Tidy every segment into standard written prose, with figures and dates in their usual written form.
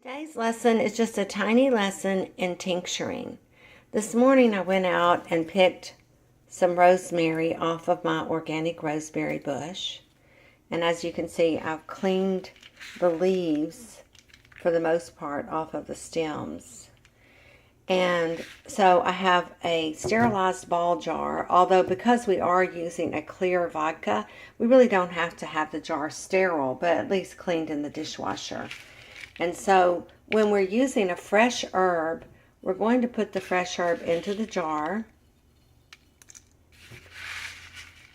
Today's lesson is just a tiny lesson in tincturing. This morning I went out and picked some rosemary off of my organic rosemary bush. And as you can see, I've cleaned the leaves for the most part off of the stems. And so I have a sterilized ball jar, although because we are using a clear vodka, we really don't have to have the jar sterile, but at least cleaned in the dishwasher. And so when we're using a fresh herb, we're going to put the fresh herb into the jar.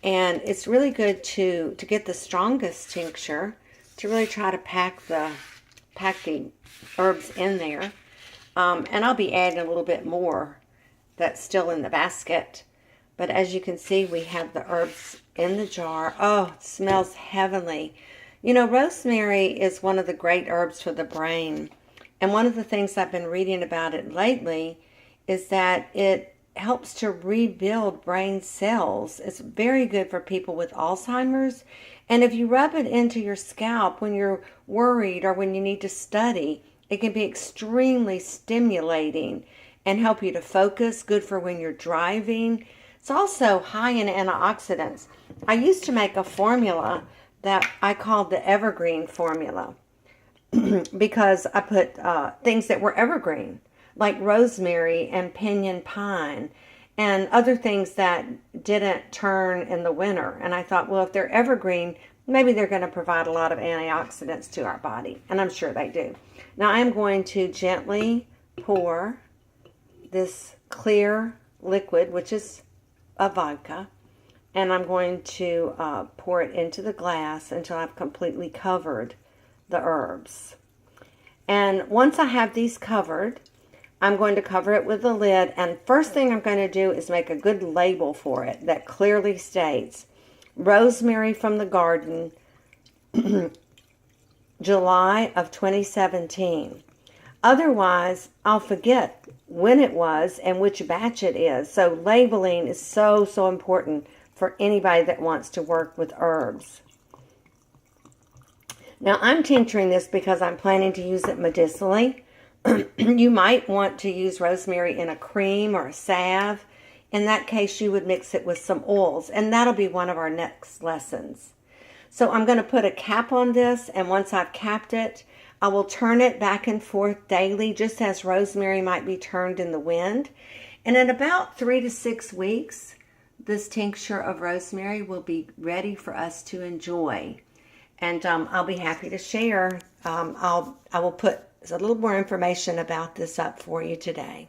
And it's really good to get the strongest tincture, to really try to pack the herbs in there. And I'll be adding a little bit more that's still in the basket. But as you can see, we have the herbs in the jar. Oh, it smells heavenly. You know, rosemary is one of the great herbs for the brain. And one of the things I've been reading about it lately is that it helps to rebuild brain cells. It's very good for people with Alzheimer's. And if you rub it into your scalp when you're worried or when you need to study, it can be extremely stimulating and help you to focus, good for when you're driving. It's also high in antioxidants. I used to make a formula that I called the evergreen formula because I put things that were evergreen, like rosemary and pinyon pine and other things that didn't turn in the winter. And I thought, well, if they're evergreen, maybe they're going to provide a lot of antioxidants to our body. And I'm sure they do. Now I'm going to gently pour this clear liquid, which is a vodka, and I'm going to pour it into the glass until I've completely covered the herbs. And once I have these covered, I'm going to cover it with a lid. And first thing I'm going to do is make a good label for it that clearly states, rosemary from the garden, July of 2017. Otherwise, I'll forget when it was and which batch it is. So labeling is so important for anybody that wants to work with herbs. Now, I'm tincturing this because I'm planning to use it medicinally. You might want to use rosemary in a cream or a salve. In that case, you would mix it with some oils, and that'll be one of our next lessons. So I'm going to put a cap on this, and once I've capped it, I will turn it back and forth daily, just as rosemary might be turned in the wind. And in about 3 to 6 weeks, this tincture of rosemary will be ready for us to enjoy. And I'll be happy to share. I will put a little more information about this up for you today.